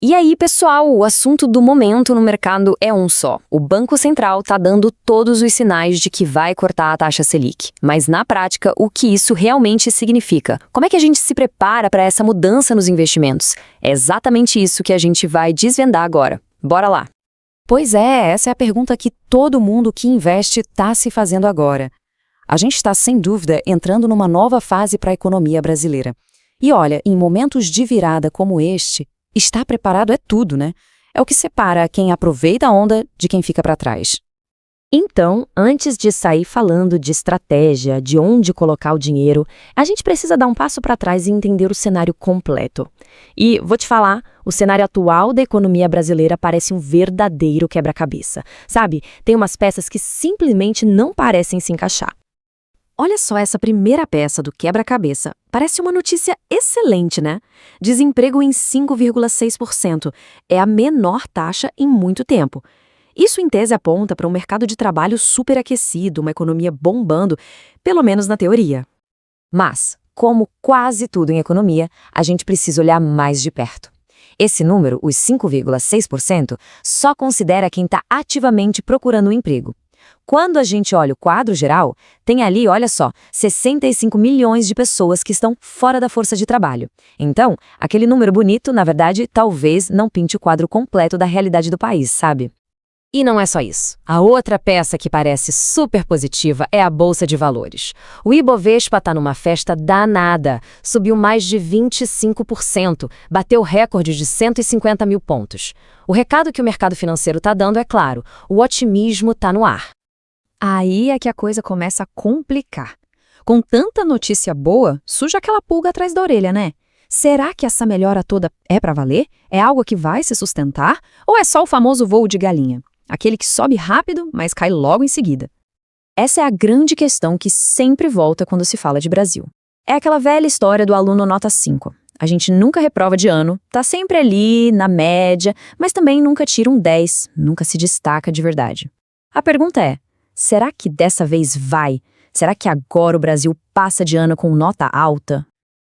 E aí, pessoal, o assunto do momento no mercado é um só. O Banco Central está dando todos os sinais de que vai cortar a taxa Selic. Mas, na prática, o que isso realmente significa? Como é que a gente se prepara para essa mudança nos investimentos? É exatamente isso que a gente vai desvendar agora. Bora lá! Pois é, essa é a pergunta que todo mundo que investe está se fazendo agora. A gente está, sem dúvida, entrando numa nova fase para a economia brasileira. E olha, em momentos de virada como este, estar preparado é tudo, né? É o que separa quem aproveita a onda de quem fica para trás. Então, antes de sair falando de estratégia, de onde colocar o dinheiro, a gente precisa dar um passo para trás e entender o cenário completo. E, vou te falar, o cenário atual da economia brasileira parece um verdadeiro quebra-cabeça. Sabe, tem umas peças que simplesmente não parecem se encaixar. Olha só essa primeira peça do quebra-cabeça. Parece uma notícia excelente, né? Desemprego em 5,6%. É a menor taxa em muito tempo. Isso, em tese, aponta para um mercado de trabalho superaquecido, uma economia bombando, pelo menos na teoria. Mas, como quase tudo em economia, a gente precisa olhar mais de perto. Esse número, os 5,6%, só considera quem está ativamente procurando um emprego. Quando a gente olha o quadro geral, tem ali, olha só, 65 milhões de pessoas que estão fora da força de trabalho. Então, aquele número bonito, na verdade, talvez não pinte o quadro completo da realidade do país, sabe? E não é só isso. A outra peça que parece super positiva é a Bolsa de Valores. O Ibovespa está numa festa danada, subiu mais de 25%, bateu o recorde de 150 mil pontos. O recado que o mercado financeiro está dando é claro, o otimismo está no ar. Aí é que a coisa começa a complicar. Com tanta notícia boa, surge aquela pulga atrás da orelha, né? Será que essa melhora toda é para valer? É algo que vai se sustentar? Ou é só o famoso voo de galinha? Aquele que sobe rápido, mas cai logo em seguida. Essa é a grande questão que sempre volta quando se fala de Brasil. É aquela velha história do aluno nota 5. A gente nunca reprova de ano, tá sempre ali, na média, mas também nunca tira um 10, nunca se destaca de verdade. A pergunta é, será que dessa vez vai? Será que agora o Brasil passa de ano com nota alta?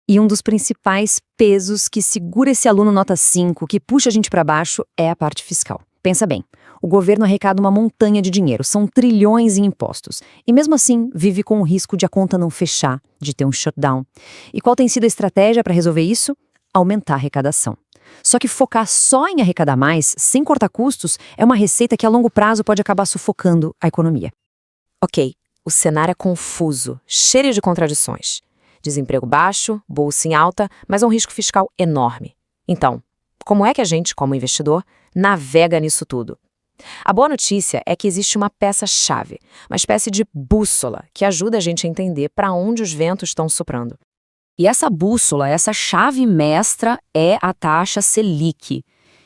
E um dos principais pesos que segura esse aluno nota 5, que puxa a gente para baixo, é a parte fiscal. Pensa bem, o governo arrecada uma montanha de dinheiro, são trilhões em impostos. E mesmo assim, vive com o risco de a conta não fechar, de ter um shutdown. E qual tem sido a estratégia para resolver isso? Aumentar a arrecadação. Só que focar só em arrecadar mais, sem cortar custos, é uma receita que a longo prazo pode acabar sufocando a economia. Ok, o cenário é confuso, cheio de contradições. Desemprego baixo, bolsa em alta, mas um risco fiscal enorme. Então, como é que a gente, como investidor, navega nisso tudo? A boa notícia é que existe uma peça-chave, uma espécie de bússola, que ajuda a gente a entender para onde os ventos estão soprando. E essa bússola, essa chave mestra é a taxa Selic.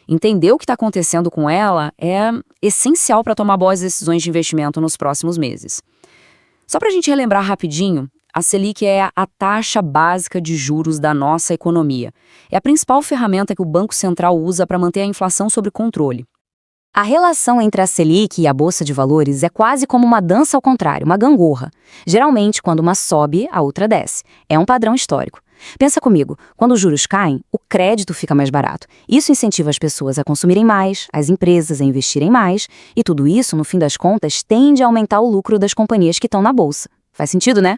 Entender o que está acontecendo com ela é essencial para tomar boas decisões de investimento nos próximos meses. Só para a gente relembrar rapidinho, a Selic é a taxa básica de juros da nossa economia. É a principal ferramenta que o Banco Central usa para manter a inflação sob controle. A relação entre a Selic e a Bolsa de Valores é quase como uma dança ao contrário, uma gangorra. Geralmente, quando uma sobe, a outra desce. É um padrão histórico. Pensa comigo, quando os juros caem, o crédito fica mais barato. Isso incentiva as pessoas a consumirem mais, as empresas a investirem mais, e tudo isso, no fim das contas, tende a aumentar o lucro das companhias que estão na Bolsa. Faz sentido, né?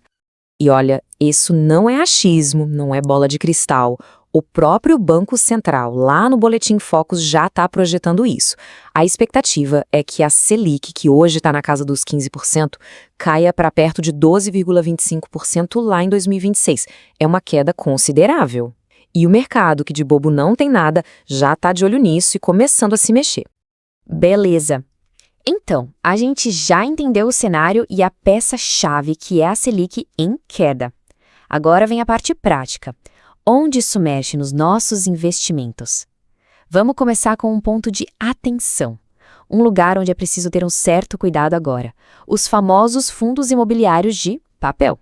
E olha, isso não é achismo, não é bola de cristal. O próprio Banco Central, lá no Boletim Focus, já está projetando isso. A expectativa é que a Selic, que hoje está na casa dos 15%, caia para perto de 12,25% lá em 2026. É uma queda considerável. E o mercado, que de bobo não tem nada, já está de olho nisso e começando a se mexer. Beleza. Então, a gente já entendeu o cenário e a peça-chave, que é a Selic em queda. Agora vem a parte prática. Onde isso mexe nos nossos investimentos? Vamos começar com um ponto de atenção. Um lugar onde é preciso ter um certo cuidado agora. Os famosos fundos imobiliários de papel.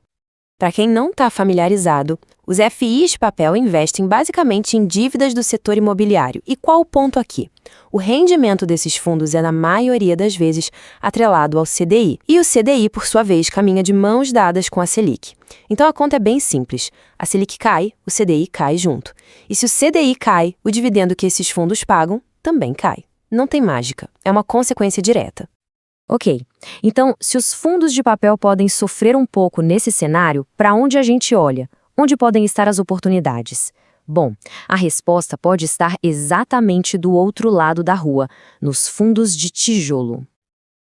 Para quem não está familiarizado, Os FIs de papel investem basicamente em dívidas do setor imobiliário. E qual o ponto aqui? O rendimento desses fundos é, na maioria das vezes, atrelado ao CDI. E o CDI, por sua vez, caminha de mãos dadas com a Selic. Então a conta é bem simples. A Selic cai, o CDI cai junto. E se o CDI cai, o dividendo que esses fundos pagam também cai. Não tem mágica, é uma consequência direta. Ok, então, se os fundos de papel podem sofrer um pouco nesse cenário, para onde a gente olha? Onde podem estar as oportunidades? Bom, a resposta pode estar exatamente do outro lado da rua, nos fundos de tijolo.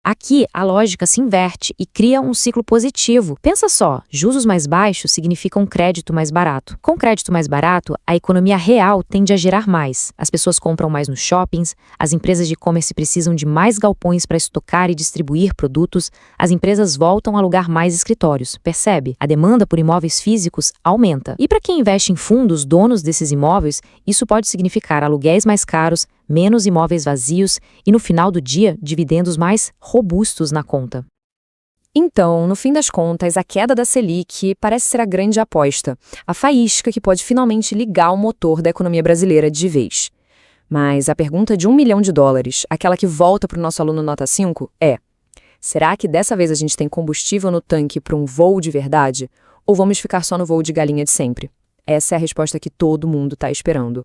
Aqui, a lógica se inverte e cria um ciclo positivo. Pensa só, juros mais baixos significam crédito mais barato. Com crédito mais barato, a economia real tende a gerar mais. As pessoas compram mais nos shoppings, as empresas de e-commerce precisam de mais galpões para estocar e distribuir produtos, as empresas voltam a alugar mais escritórios. Percebe? A demanda por imóveis físicos aumenta. E para quem investe em fundos, donos desses imóveis, isso pode significar aluguéis mais caros, menos imóveis vazios e, no final do dia, dividendos mais robustos na conta. Então, no fim das contas, a queda da Selic parece ser a grande aposta, a faísca que pode finalmente ligar o motor da economia brasileira de vez. Mas a pergunta de $1 milhão, aquela que volta para o nosso aluno nota 5, é: será que dessa vez a gente tem combustível no tanque para um voo de verdade? Ou vamos ficar só no voo de galinha de sempre? Essa é a resposta que todo mundo está esperando.